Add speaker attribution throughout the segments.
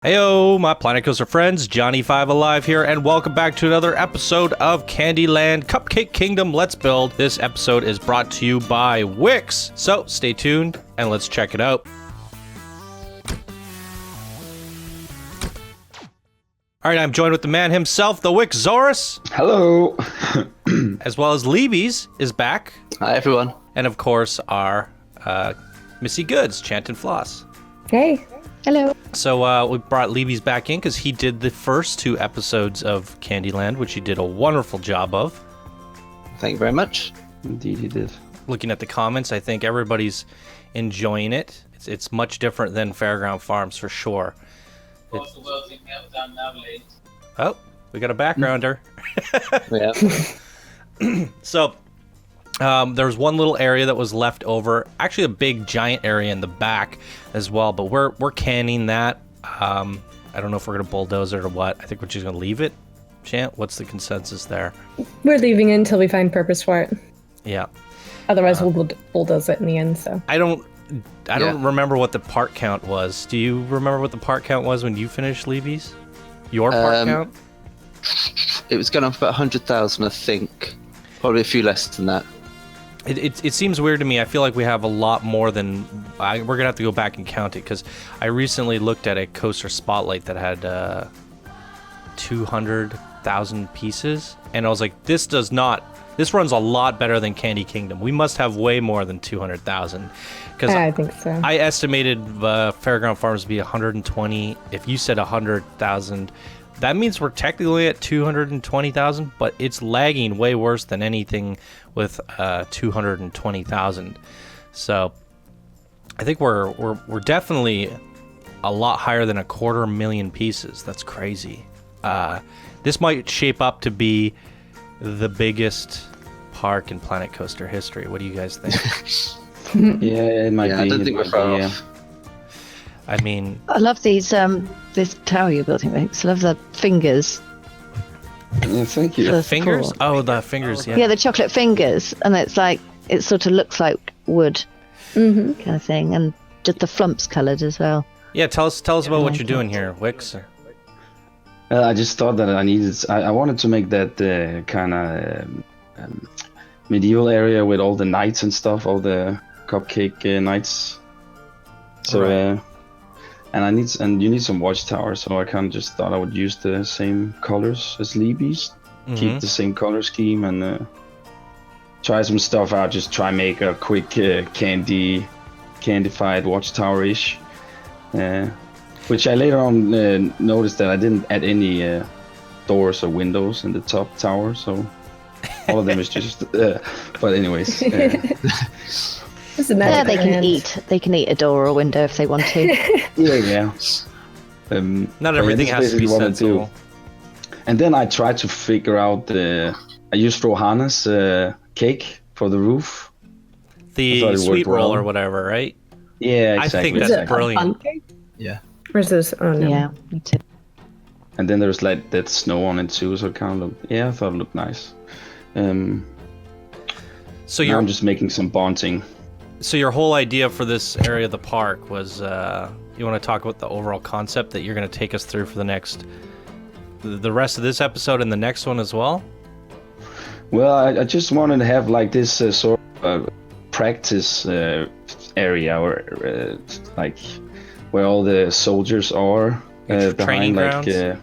Speaker 1: Heyo, my Planet Coaster friends, Johnny5 Alive here, and welcome back to another episode of Candyland Cupcake Kingdom Let's Build. This episode is brought to you by Wikz, so stay tuned and let's check it out. Alright, I'm joined with the man himself, the Wikzosaurus.
Speaker 2: Hello.
Speaker 1: As well as Leebies is back.
Speaker 3: Hi, everyone.
Speaker 1: And of course, our Missy Goods, Chant and Floss.
Speaker 4: Hey. Hello.
Speaker 1: So we brought Leebies back in because he did the first two episodes of Candyland, which he did a wonderful job of.
Speaker 3: Thank you very much.
Speaker 2: Indeed, he did.
Speaker 1: Looking at the comments, I think everybody's enjoying it. It's much different than Fairground Farms for sure. Oh, we got a backgrounder.
Speaker 3: Yeah.
Speaker 1: So there was one little area that was left over. Actually, a big giant area in the back as well. But we're canning that. I don't know if we're gonna bulldoze it or what. I think we're just gonna leave it. Chant, what's the consensus there?
Speaker 4: We're leaving it until we find purpose for it.
Speaker 1: Yeah.
Speaker 4: Otherwise, we'll bulldoze it in the end. So
Speaker 1: I don't remember what the part count was. Do you remember what the part count was when you finished Leebies? Your part count?
Speaker 3: It was going on for about 100,000, I think. Probably a few less than that.
Speaker 1: It seems weird to me. I feel like we have a lot more than... we're going to have to go back and count it, because I recently looked at a coaster spotlight that had 200,000 pieces, and I was like, this runs a lot better than Candy Kingdom. We must have way more than 200,000.
Speaker 4: I think so.
Speaker 1: I estimated Fairground Farms to be 120. If you said 100,000, that means we're technically at 220,000, but it's lagging way worse than anything with 220,000. So I think we're definitely a lot higher than 250,000 pieces. That's crazy. This might shape up to be the biggest park in Planet Coaster history. What do you guys think?
Speaker 2: Yeah, it might be.
Speaker 3: I don't think we're far off.
Speaker 1: I mean,
Speaker 5: I love these this tower you're building, Wikz. I love the fingers.
Speaker 2: Yeah, thank you.
Speaker 1: the fingers? Oh, the fingers, yeah.
Speaker 5: Yeah, the chocolate fingers, and it's like it sort of looks like wood, kind of thing, and just the flumps coloured as well.
Speaker 1: Yeah, tell us about what you're doing here, Wikz.
Speaker 2: I just thought that I wanted to make that kind of medieval area with all the knights and stuff, all the cupcake knights. So,
Speaker 1: right.
Speaker 2: And you need some watchtowers, so I kind of just thought I would use the same colors as Leebies, keep the same color scheme, and try some stuff out. Just try make a quick candified watchtower-ish. Which I later on noticed that I didn't add any doors or windows in the top tower, so all of them is just. But anyways.
Speaker 5: Yeah, they can eat. They can eat a door or a window if they want to.
Speaker 2: Yeah.
Speaker 1: Not everything has to be sensible.
Speaker 2: And then I tried to figure out I used Rohana's cake for the roof.
Speaker 1: The sweet roll or whatever, right?
Speaker 2: Yeah, exactly.
Speaker 1: I think that's brilliant.
Speaker 3: Yeah.
Speaker 4: Where's this? Oh, no.
Speaker 5: Yeah, me too.
Speaker 2: And then there's like that snow on it too, so it kind of I thought it looked nice.
Speaker 1: So
Speaker 2: I'm just making some bonding.
Speaker 1: So your whole idea for this area of the park was you want to talk about the overall concept that you're going to take us through for the rest of this episode and the next one as well?
Speaker 2: Well, I just wanted to have like this sort of practice area, or like where all the soldiers are
Speaker 1: training
Speaker 2: behind, like
Speaker 1: grounds?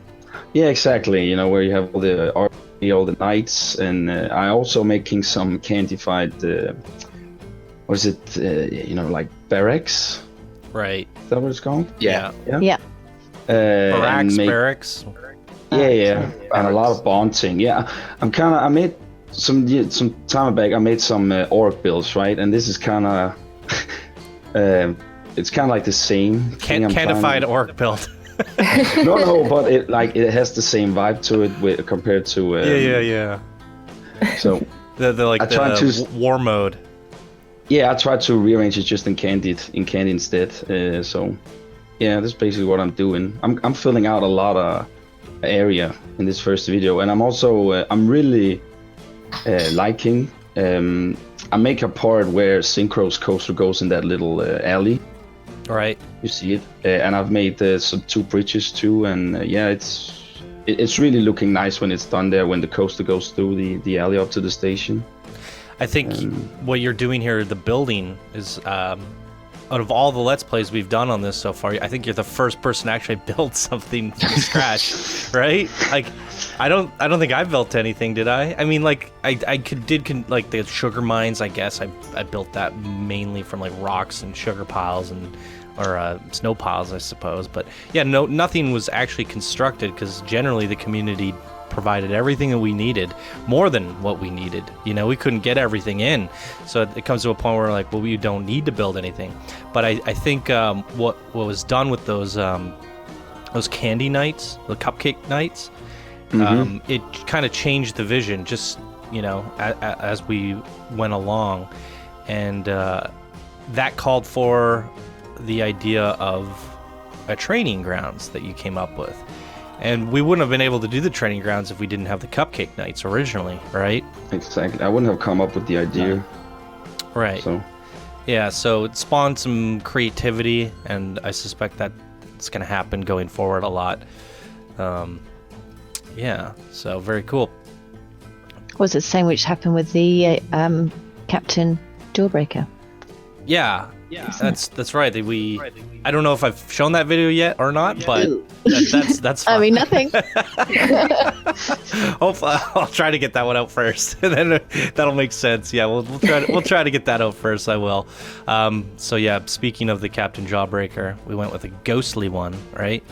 Speaker 2: yeah, exactly. You know, where you have all the army, all the knights, and I also making some candified. What is it? Like barracks.
Speaker 1: Right.
Speaker 2: Is that what it's called?
Speaker 3: Yeah.
Speaker 1: Barracks.
Speaker 2: Yeah, and a lot of bonding. Yeah, I made some time back. I made some orc builds, right? And this is kind of, it's kind of like the same.
Speaker 1: Candified orc build.
Speaker 2: No, but it has the same vibe to it compared to.
Speaker 1: Yeah.
Speaker 2: So
Speaker 1: the war mode.
Speaker 2: Yeah, I tried to rearrange it just in candy instead. So, yeah, that's basically what I'm doing. I'm filling out a lot of area in this first video, and I'm also I'm really liking. I make a part where Synchro's coaster goes in that little alley,
Speaker 1: Right.
Speaker 2: You see it, and I've made some 2 bridges too, and yeah, it's really looking nice when it's done there. When the coaster goes through the alley up to the station.
Speaker 1: I think what you're doing here, the building, is out of all the Let's Plays we've done on this so far, I think you're the first person to actually build something from scratch, right? Like, I don't think I built anything, did I? I mean, like, like the sugar mines, I guess I built that mainly from like rocks and sugar piles or snow piles, I suppose. But yeah, nothing was actually constructed because generally the community provided everything that we needed, more than what we needed. You know, we couldn't get everything in, so it comes to a point where like, well, we don't need to build anything. But I think what was done with those candy nights, the cupcake nights, it kind of changed the vision, just, you know, as we went along, and that called for the idea of a training grounds that you came up with. And we wouldn't have been able to do the training grounds if we didn't have the cupcake nights originally, right?
Speaker 2: Exactly. I wouldn't have come up with the idea.
Speaker 1: Right.
Speaker 2: So.
Speaker 1: Yeah, so it spawned some creativity, and I suspect that it's going to happen going forward a lot. Yeah, so very cool.
Speaker 5: Was it the same which happened with the Captain Jawbreaker?
Speaker 1: Yeah, that's right. I don't know if I've shown that video yet or not, but that's fine.
Speaker 5: I mean, nothing.
Speaker 1: Hopefully, I'll try to get that one out first, and then that'll make sense. Yeah, we'll try to get that out first. I will. So yeah, speaking of the Captain Jawbreaker, we went with a ghostly one, right?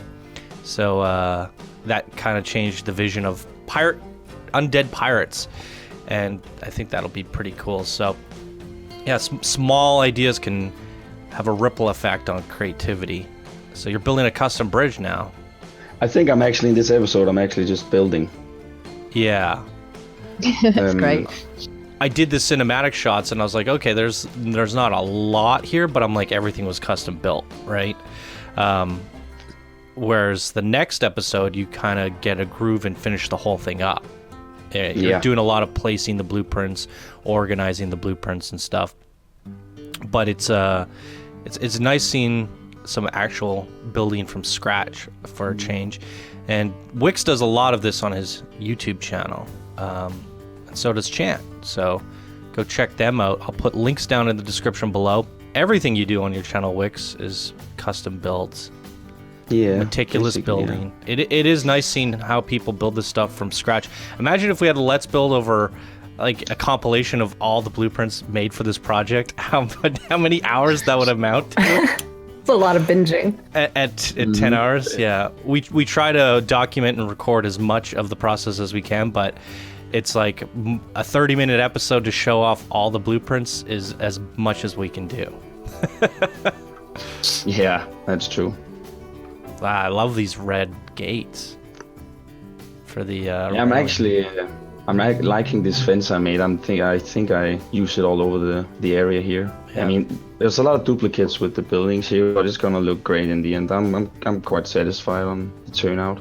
Speaker 1: So that kind of changed the vision of undead pirates, and I think that'll be pretty cool. So yeah, small ideas can have a ripple effect on creativity. So you're building a custom bridge now.
Speaker 2: I think I'm actually, in this episode, I'm actually just building.
Speaker 1: Yeah.
Speaker 5: That's great.
Speaker 1: I did the cinematic shots, and I was like, okay, there's not a lot here, but I'm like, everything was custom built, right? Whereas the next episode, you kind of get a groove and finish the whole thing up. You're doing a lot of placing the blueprints, organizing the blueprints and stuff. But it's nice seeing some actual building from scratch for a change. And Wikz does a lot of this on his YouTube channel. And so does Chant. So go check them out. I'll put links down in the description below. Everything you do on your channel, Wikz, is custom builds.
Speaker 2: Yeah,
Speaker 1: meticulous building. Yeah. It is nice seeing how people build this stuff from scratch. Imagine if we had a Let's Build over like a compilation of all the blueprints made for this project. How many hours that would amount to?
Speaker 4: It's a lot of binging.
Speaker 1: At 10 hours, yeah. We try to document and record as much of the process as we can, but it's like a 30-minute episode to show off all the blueprints is as much as we can do.
Speaker 2: Yeah, that's true.
Speaker 1: I love these red gates for the.
Speaker 2: I'm actually, I'm liking this fence I made. I think I use it all over the area here. Yeah. I mean, there's a lot of duplicates with the buildings here, but it's gonna look great in the end. I'm quite satisfied on the turnout.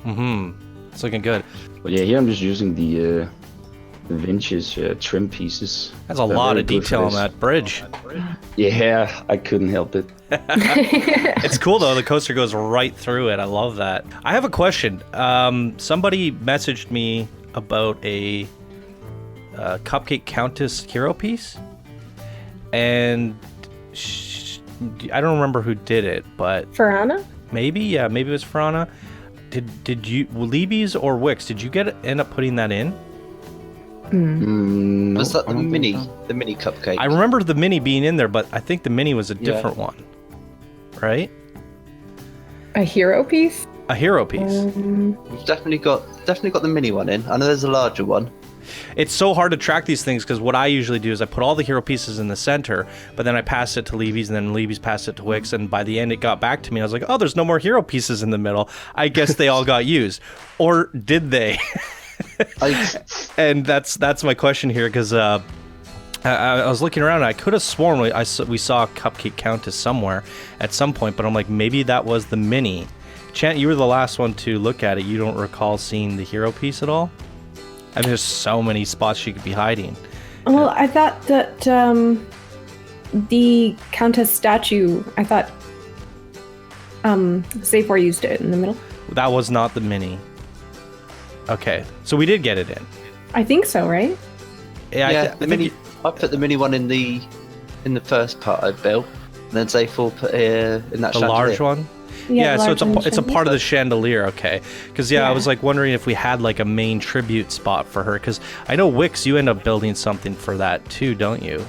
Speaker 1: It's looking good.
Speaker 2: But yeah, here I'm just using the vintage trim pieces.
Speaker 1: That's a lot of detail on that bridge.
Speaker 2: Yeah, I couldn't help it.
Speaker 1: It's cool though, the coaster goes right through it. I love that. I have a question. Somebody messaged me about a Cupcake Countess hero piece, and I don't remember who did it, but
Speaker 4: Farana?
Speaker 1: Maybe it was Farana. Did you, Libby's or Wikz, did you end up putting that in?
Speaker 2: No,
Speaker 3: was that the mini cupcake?
Speaker 1: I remember the mini being in there, but I think the mini was a different one, right?
Speaker 4: A hero piece?
Speaker 1: A hero piece.
Speaker 3: We've definitely got the mini one in. I know there's a larger one.
Speaker 1: It's so hard to track these things because what I usually do is I put all the hero pieces in the center, but then I pass it to Levy's, and then Levy's passed it to Wikz, and by the end it got back to me. I was like, oh, there's no more hero pieces in the middle. I guess they all got used. Or did they? And that's my question here, because I was looking around and I could have sworn we saw Cupcake Countess somewhere at some point, but I'm like, maybe that was the mini. Chant, you were the last one to look at it. You don't recall seeing the hero piece at all? I mean, there's so many spots she could be hiding.
Speaker 4: Well, I thought that the Countess statue, I thought Zayfor used it in the middle.
Speaker 1: That was not the mini. Okay, so we did get it in.
Speaker 4: I think so, right?
Speaker 1: Yeah,
Speaker 3: the mini. I put the mini one in the first part I built, and then Zayfor put in that
Speaker 1: the
Speaker 3: chandelier.
Speaker 1: large one. Yeah,
Speaker 4: the
Speaker 1: so
Speaker 4: large
Speaker 1: it's a
Speaker 4: one.
Speaker 1: part of the chandelier, okay? Because I
Speaker 4: Yeah.
Speaker 1: was like wondering if we had like a main tribute spot for her. Because I know Wikz, you end up building something for that too, don't you?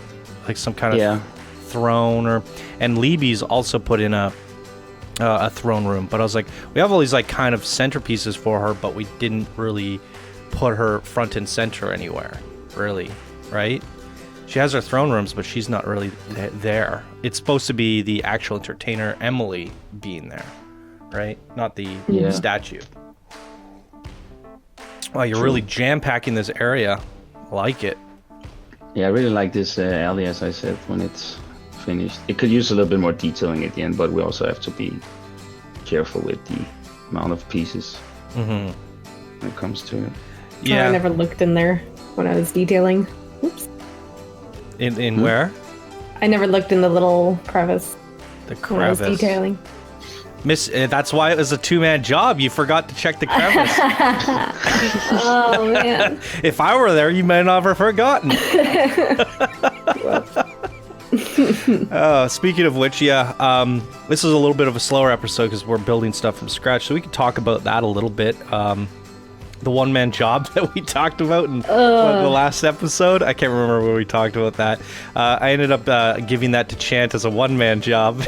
Speaker 1: Like some kind of throne, and Libby's also put in a throne room. But I was like, we have all these like kind of centerpieces for her, but we didn't really put her front and center anywhere, really, right? She has her throne rooms, but she's not really there. It's supposed to be the actual entertainer, Emily, being there, right? Not the statue. Wow, you're really jam-packing this area. I like it.
Speaker 2: Yeah, I really like this alley, as I said, when it's finished. It could use a little bit more detailing at the end, but we also have to be careful with the amount of pieces when it comes to it.
Speaker 1: Yeah.
Speaker 4: I never looked in there when I was detailing. Oops.
Speaker 1: In where?
Speaker 4: I never looked in the little crevice
Speaker 1: The
Speaker 4: when I was
Speaker 1: crevice.
Speaker 4: detailing.
Speaker 1: Miss, that's why it was a two-man job. You forgot to check the crevice.
Speaker 4: Oh, man.
Speaker 1: If I were there, you might not have forgotten. Speaking of which, this is a little bit of a slower episode because we're building stuff from scratch, so we can talk about that a little bit. The one-man job that we talked about in the last episode. I can't remember where we talked about that. I ended up giving that to Chant as a one-man job.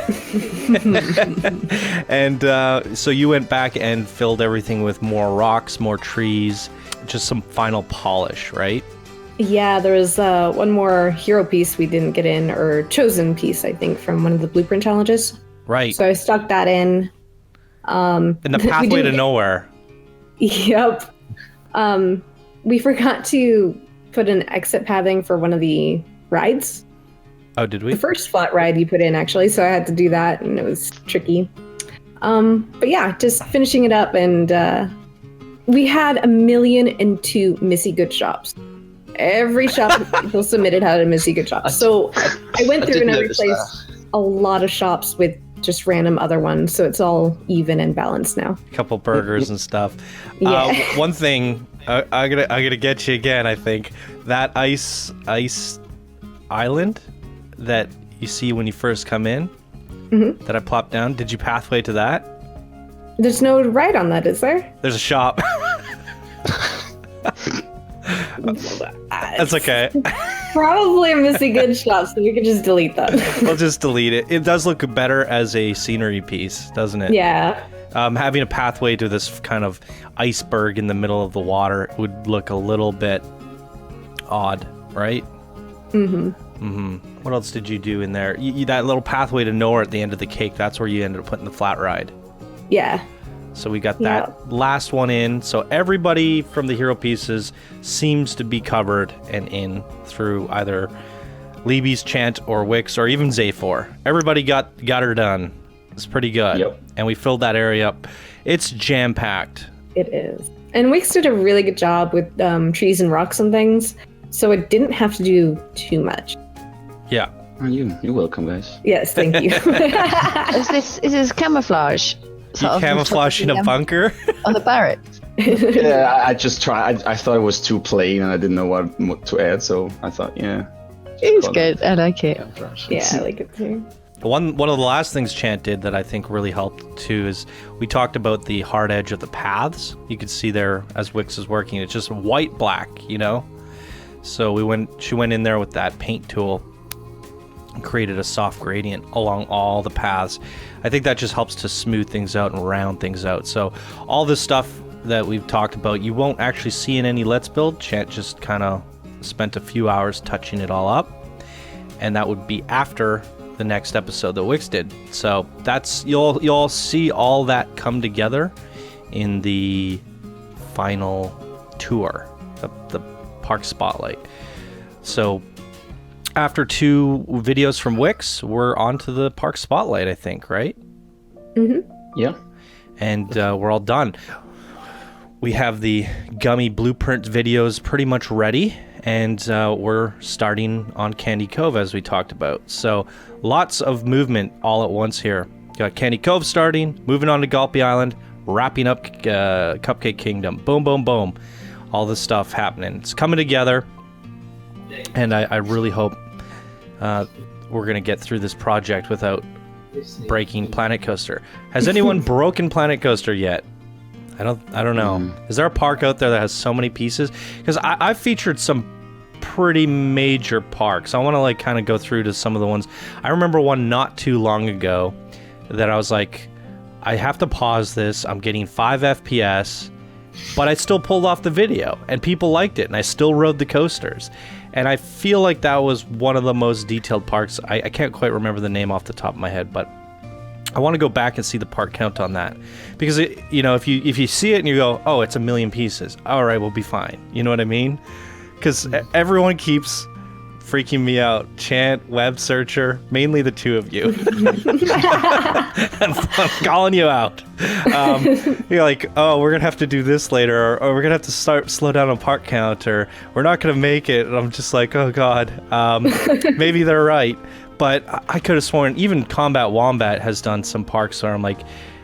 Speaker 1: And so you went back and filled everything with more rocks, more trees, just some final polish, right?
Speaker 4: Yeah, there was one more hero piece we didn't get in, or chosen piece, I think, from one of the blueprint challenges.
Speaker 1: Right.
Speaker 4: So I stuck that in.
Speaker 1: In the pathway to nowhere.
Speaker 4: Yep. We forgot to put an exit pathing for one of the rides.
Speaker 1: Oh, did we?
Speaker 4: The first flat ride you put in, actually, so I had to do that, and it was tricky. But yeah, just finishing it up, and we had 1,000,002 Missy Good shops. Every shop people submitted had a Missy Good shop. So I went through and I replaced a lot of shops with just random other ones, so it's all even and balanced now.
Speaker 1: A couple burgers and stuff.
Speaker 4: Yeah.
Speaker 1: One thing I'm gonna get you again. I think that ice island that you see when you first come in, that I plopped down. Did you pathway to that?
Speaker 4: There's no ride on that, is there?
Speaker 1: There's a shop. That's okay.
Speaker 4: Probably a Missy Good shop, so we could just delete that.
Speaker 1: We'll just delete it. It does look better as a scenery piece, doesn't it?
Speaker 4: Yeah.
Speaker 1: Having a pathway to this kind of iceberg in the middle of the water would look a little bit odd, right? What else did you do in there? That little pathway to nowhere at the end of the cake, that's where you ended up putting the flat ride.
Speaker 4: Yeah.
Speaker 1: So we got that last one in. So everybody from the hero pieces seems to be covered and in through either Libby's Chant or Wikz or even Zayfor. Everybody got her done. It's pretty good.
Speaker 2: Yep.
Speaker 1: And we filled that area up. It's jam-packed.
Speaker 4: It is. And Wikz did a really good job with trees and rocks and things, so it didn't have to do too much.
Speaker 1: Yeah.
Speaker 2: Oh, you're welcome, guys.
Speaker 4: Yes, thank you.
Speaker 5: Is this camouflage?
Speaker 1: You camouflage in a bunker?
Speaker 5: On the barracks.
Speaker 2: Yeah, I just tried. I thought it was too plain, and I didn't know what to add, so I thought,
Speaker 5: It's good. I like it.
Speaker 4: Yeah, I like it too.
Speaker 1: One of the last things Chant did that I think really helped too is we talked about the hard edge of the paths. You could see there as Wikz is working, it's just white black, So she went in there with that paint tool and created a soft gradient along all the paths. I think that just helps to smooth things out and round things out. So all this stuff that we've talked about, you won't actually see in any Let's Build. Chant just kind of spent a few hours touching it all up, and that would be after the next episode that Wikz did. So that's you'll see all that come together in the final tour, the park spotlight. So after 2 videos from Wikz, we're on to the park spotlight, I think, right?
Speaker 2: Yeah.
Speaker 1: And we're all done. We have the gummy blueprint videos pretty much ready, and we're starting on Candy Cove as we talked about. So lots of movement all at once here. Got Candy Cove starting, moving on to Gulpy Island, wrapping up Cupcake Kingdom. Boom, boom, boom. All this stuff happening. It's coming together, and I really hope we're going to get through this project without breaking Planet Coaster. Has anyone broken Planet Coaster yet? I don't know. Is there a park out there that has so many pieces? Because I've featured some pretty major parks. I want to like kind of go through to some of the ones. I remember one not too long ago that I was like, I have to pause this. I'm getting 5 FPS, but I still pulled off the video and people liked it and I still rode the coasters. And I feel like that was one of the most detailed parks. I can't quite remember the name off the top of my head, but I want to go back and see the part count on that. Because, if you see it and you go, oh, it's 1 million pieces. All right, we'll be fine. You know what I mean? Because everyone keeps freaking me out. Chant, Web Searcher, mainly the two of you. And I'm calling you out. You're like, oh, we're going to have to do this later, or we're going to have to slow down on part count, or we're not going to make it. And I'm just like, oh, God, maybe they're right. But I could have sworn even Combat Wombat has done some parks where I'm like,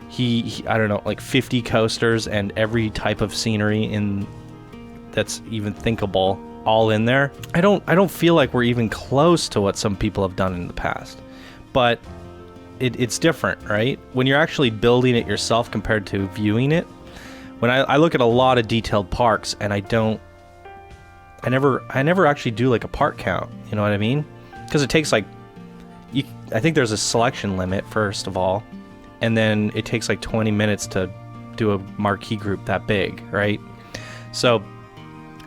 Speaker 1: he I don't know, like 50 coasters and every type of scenery in that's even thinkable all in there. I don't feel like we're even close to what some people have done in the past. But it's different, right? When you're actually building it yourself compared to viewing it. When I look at a lot of detailed parks and I never actually do like a part count, you know what I mean? Because it takes like I think there's a selection limit first of all, and then it takes like 20 minutes to do a marquee group that big, right? So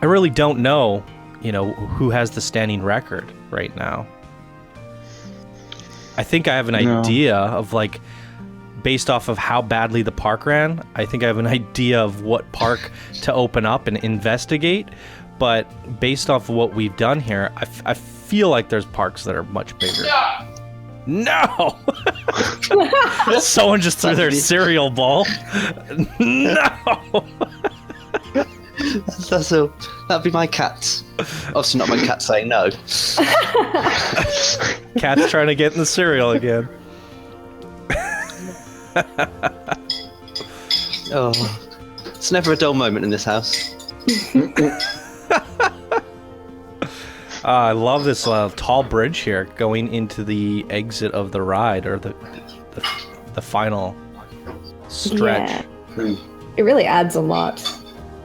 Speaker 1: I really don't know, who has the standing record right now. I think I have an idea of like, based off of how badly the park ran, I think I have an idea of what park to open up and investigate. But based off of what we've done here, I feel like there's parks that are much bigger. No! Someone just threw their cereal bowl. No!
Speaker 3: That'd be my cat. Obviously not my cat saying no.
Speaker 1: Cat's trying to get in the cereal again.
Speaker 3: Oh, it's never a dull moment in this house.
Speaker 1: I love this tall bridge here going into the exit of the ride, or the final stretch.
Speaker 4: Yeah. It really adds a lot.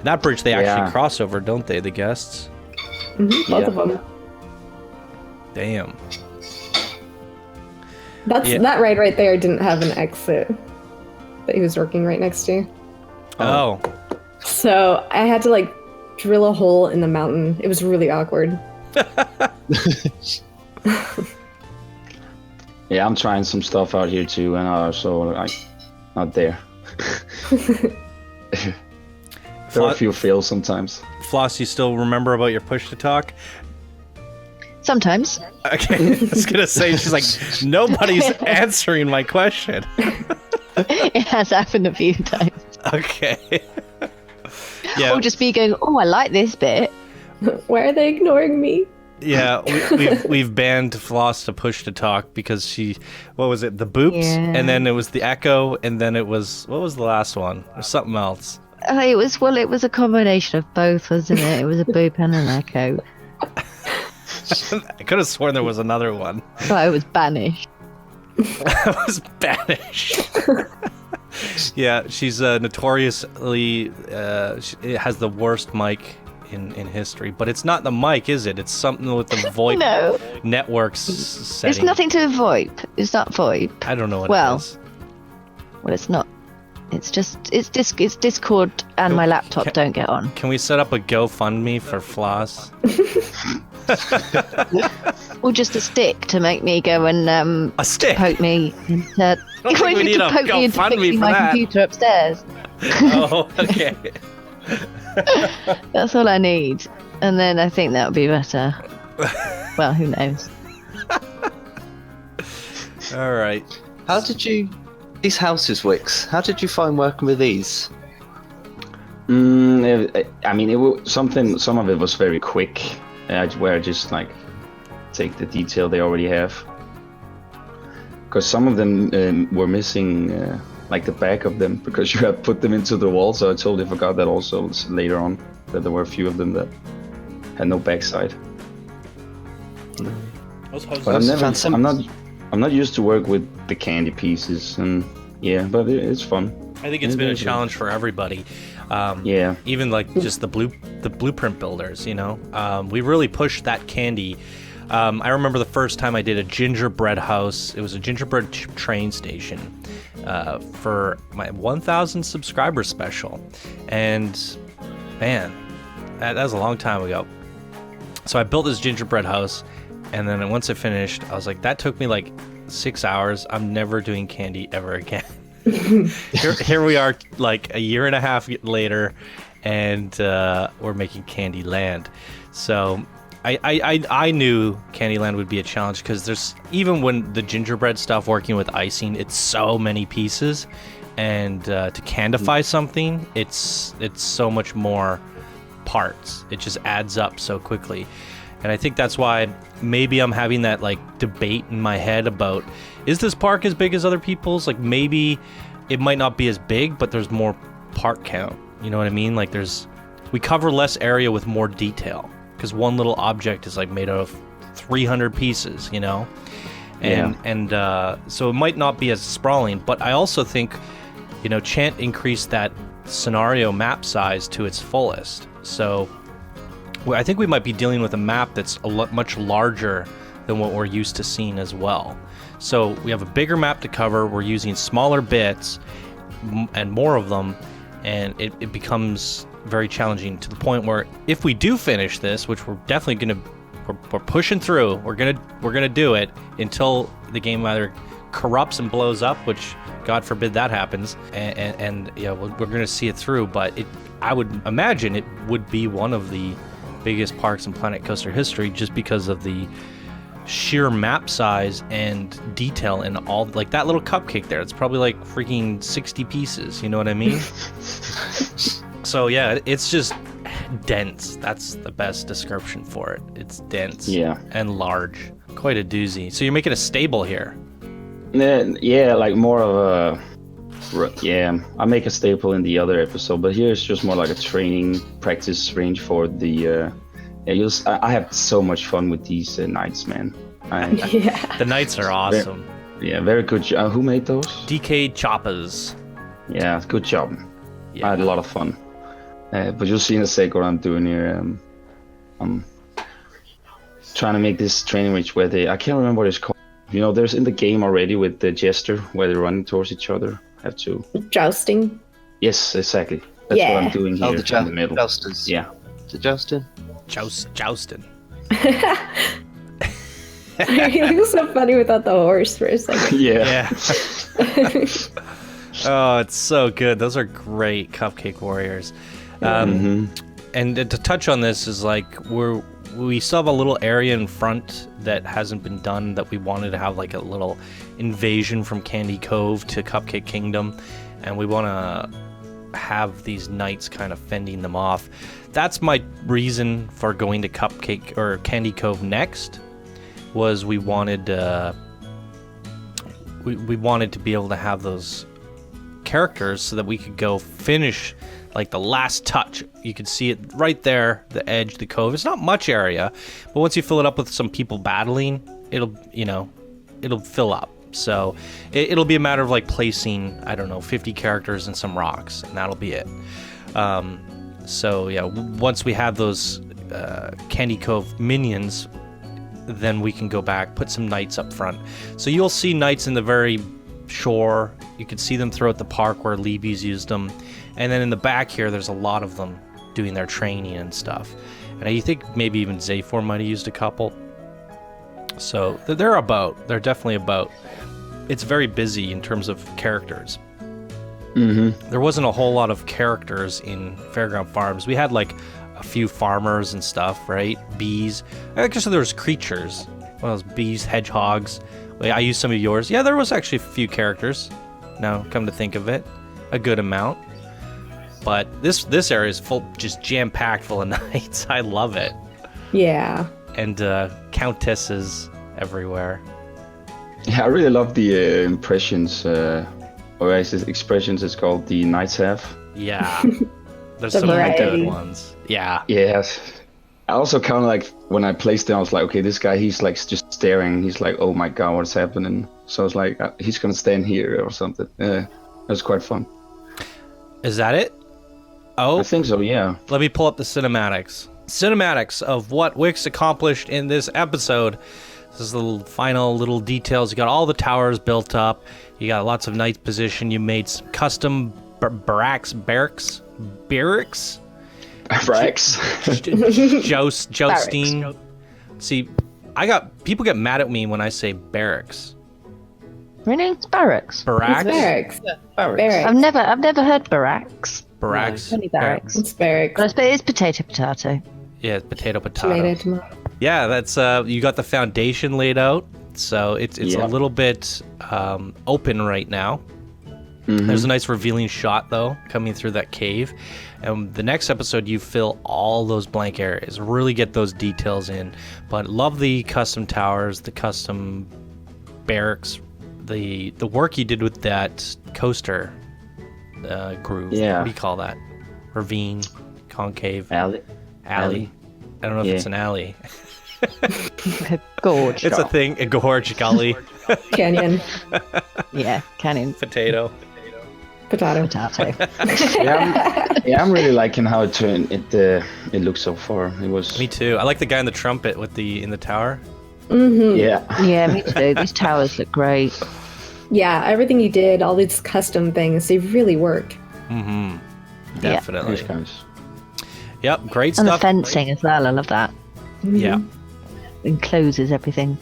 Speaker 1: That bridge they actually cross over, don't they, the guests?
Speaker 4: Mm-hmm, both of them.
Speaker 1: Damn.
Speaker 4: That ride right there didn't have an exit that he was working right next to.
Speaker 1: Oh.
Speaker 4: So I had to like drill a hole in the mountain. It was really awkward.
Speaker 2: Yeah, I'm trying some stuff out here too, and also not there. There are a few fails sometimes.
Speaker 1: Floss, you still remember about your push to talk?
Speaker 5: Sometimes.
Speaker 1: Okay, I was gonna say, she's like, nobody's answering my question.
Speaker 5: It has happened a few times.
Speaker 1: Okay. Yeah.
Speaker 5: Or just be going, oh, I like this bit.
Speaker 4: Why are they ignoring me?
Speaker 1: Yeah, we've banned Floss to push to talk because what was it, the boops?
Speaker 5: Yeah.
Speaker 1: And then it was the echo, and then it was, what was the last one? Or something else.
Speaker 5: It was a combination of both, wasn't it? It was a boop and an echo.
Speaker 1: I could have sworn there was another one.
Speaker 5: But I was banished.
Speaker 1: I was banished. Yeah, she's notoriously has the worst mic in history, but it's not the mic, is it? It's something with the VoIP networks setting.
Speaker 5: It's nothing to VoIP. It's not VoIP.
Speaker 1: I don't know what it is.
Speaker 5: Well, it's not. It's just it's Discord and my laptop don't get on.
Speaker 1: Can we set up a GoFundMe for Floss?
Speaker 5: Or just a stick to make me go and
Speaker 1: a stick
Speaker 5: poke me into.
Speaker 1: I don't think we need a GoFundMe for
Speaker 5: my
Speaker 1: that.
Speaker 5: computer upstairs.
Speaker 1: Oh, okay.
Speaker 5: That's all I need, and then I think that would be better. Well, who knows?
Speaker 1: All right.
Speaker 3: How did you... These houses, Wikz, how did you find working with these?
Speaker 2: I mean, some of it was very quick, where I just like take the detail they already have. because some of them were missing like the back of them because you had put them into the wall. So I totally forgot that also later on that there were a few of them that had no backside. But I'm not used to work with the candy pieces, and yeah, but it's fun.
Speaker 1: I think it's been a challenge for everybody.
Speaker 2: Yeah.
Speaker 1: Even like just the blueprint builders, you know. We really pushed that candy. I remember the first time I did a gingerbread house. It was a gingerbread train station for my 1,000 subscriber special, and man, that was a long time ago. So I built this gingerbread house, and then once I finished, I was like, that took me like 6 hours. I'm never doing candy ever again. Here we are, like a year and a half later, and we're making Candyland. So I knew Candyland would be a challenge because there's, even when the gingerbread stuff working with icing, it's so many pieces, and to candify something, it's so much more parts. It just adds up so quickly. And I think that's why maybe I'm having that like debate in my head about, is this park as big as other people's? Like maybe it might not be as big, but there's more part count. You know what I mean? Like we cover less area with more detail because one little object is like made out of 300 pieces, you know? And so it might not be as sprawling, but I also think, you know, Chant increased that scenario map size to its fullest. So I think we might be dealing with a map that's much larger than what we're used to seeing as well. So we have a bigger map to cover, we're using smaller bits and more of them, and it becomes very challenging to the point where if we do finish this, which we're definitely we're pushing through, we're gonna do it until the game either corrupts and blows up, which God forbid that happens, and yeah, we're gonna see it through. But I would imagine it would be one of the biggest parks in Planet Coaster history, just because of the sheer map size and detail in all, like that little cupcake there. It's probably like freaking 60 pieces. You know what I mean? So yeah, it's just dense. That's the best description for it. It's dense, yeah, and large. Quite a doozy. So you're making a stable here?
Speaker 2: Yeah, like more of a. Yeah, I make a staple in the other episode, but here it's just more like a training practice range for the. I have so much fun with these nights, man.
Speaker 1: The nights are awesome.
Speaker 2: Very good. Who made those?
Speaker 1: DK Choppers.
Speaker 2: Yeah, good job. Yeah. I had a lot of fun. But you'll see in a sec what I'm doing here. I'm trying to make this training range where I can't remember what it's called. You know, there's in the game already with the jester where they're running towards each other. Have to
Speaker 4: jousting.
Speaker 2: Yes, exactly. That's what I'm doing here in the middle.
Speaker 3: Jousters.
Speaker 2: Yeah.
Speaker 3: The jousting.
Speaker 1: Jousting.
Speaker 4: It was so funny without the horse for a second.
Speaker 2: Yeah.
Speaker 1: Oh, it's so good. Those are great Cupcake Warriors. And to touch on this is like we still have a little area in front that hasn't been done that we wanted to have like a little invasion from Candy Cove to Cupcake Kingdom, and we want to have these knights kind of fending them off. That's my reason for going to Cupcake or Candy Cove next. Was we wanted we wanted to be able to have those characters so that we could go finish like the last touch. You can see it right there, the edge, the cove. It's not much area, but once you fill it up with some people battling, it'll fill up. So it'll be a matter of like placing, I don't know, 50 characters and some rocks, and that'll be it. So yeah, once we have those Candy Cove minions, then we can go back, put some knights up front. So you'll see knights in the very shore. You can see them throughout the park where Libby's used them. And then in the back here, there's a lot of them doing their training and stuff. And you think maybe even Zaphor might have used a couple. So they're definitely about. It's very busy in terms of characters. There wasn't a whole lot of characters in Fairground Farms. We had like a few farmers and stuff, right? Bees. I guess there was creatures. Well, those bees, hedgehogs. Wait, I used some of yours. Yeah, there was actually a few characters. Now, come to think of it, a good amount. But this area is full, just jam-packed full of knights. I love it.
Speaker 4: Yeah.
Speaker 1: And countesses everywhere.
Speaker 2: Yeah, I really love the impressions, or as it expressions, it's called the knights have.
Speaker 1: Yeah. There's
Speaker 4: The
Speaker 1: some really
Speaker 4: variety.
Speaker 1: good ones. Yeah.
Speaker 2: Yes. I also kind of like, when I placed them, I was like, okay, this guy, he's like just staring. He's like, oh my god, what's happening? So I was like, he's gonna stand here or something. It was quite fun.
Speaker 1: Is that it? Oh,
Speaker 2: I think so, yeah.
Speaker 1: let me pull up the cinematics. Cinematics of what Wikz accomplished in this episode. This is the final little details. You got all the towers built up. You got lots of night position. You made some custom barracks.
Speaker 2: Brax.
Speaker 1: Jousting. See, people get mad at me when I say barracks.
Speaker 5: Really? It's barracks.
Speaker 1: Barracks?
Speaker 4: Barracks.
Speaker 3: Barracks.
Speaker 4: Barracks.
Speaker 5: I've never heard barracks.
Speaker 1: Barracks.
Speaker 5: Only barracks.
Speaker 4: It's barracks.
Speaker 5: But I suppose it's potato.
Speaker 1: Yeah, potato.
Speaker 4: Tomato.
Speaker 1: Yeah, that's you got the foundation laid out, so it's
Speaker 2: Yeah.
Speaker 1: a little bit open right now. There's a nice revealing shot though coming through that cave, and the next episode you fill all those blank areas, really get those details in. But love the custom towers, the custom barracks, the work you did with that coaster groove.
Speaker 2: Yeah.
Speaker 1: What do you call that? Ravine, concave,
Speaker 2: Alley.
Speaker 1: alley. I don't know if it's an alley.
Speaker 5: Gorge.
Speaker 1: It's a thing. A gorge, gully,
Speaker 4: Canyon.
Speaker 5: Yeah, canyon
Speaker 1: potato.
Speaker 4: Potato.
Speaker 5: potato.
Speaker 2: I'm really liking how it turned. It looks so far. It was.
Speaker 1: Me too. I like the guy in the trumpet in the tower.
Speaker 2: Yeah.
Speaker 5: Yeah, me too. These towers look great.
Speaker 4: Yeah, everything you did, all these custom things, they really work.
Speaker 1: Definitely.
Speaker 2: Thanks, guys.
Speaker 1: Yep, great
Speaker 5: And the
Speaker 1: stuff.
Speaker 5: fencing as well. I love that.
Speaker 1: Yeah.
Speaker 5: Encloses everything.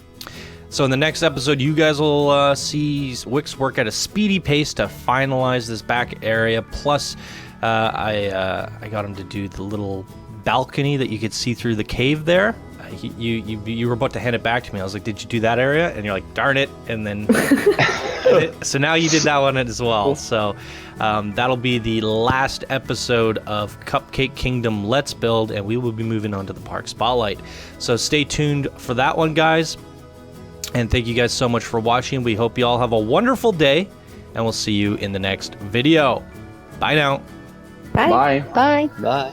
Speaker 1: So in the next episode, you guys will see Wikz work at a speedy pace to finalize this back area. Plus, I got him to do the little balcony that you could see through the cave there. You were about to hand it back to me. I was like, "Did you do that area?" And you're like, "Darn it!" And then, so now you did that one as well. So that'll be the last episode of Cupcake Kingdom Let's Build, and we will be moving on to the Park Spotlight. So stay tuned for that one, guys. And thank you guys so much for watching. We hope you all have a wonderful day, and we'll see you in the next video. Bye now.
Speaker 4: Bye.
Speaker 2: Bye.
Speaker 5: Bye.
Speaker 3: Bye.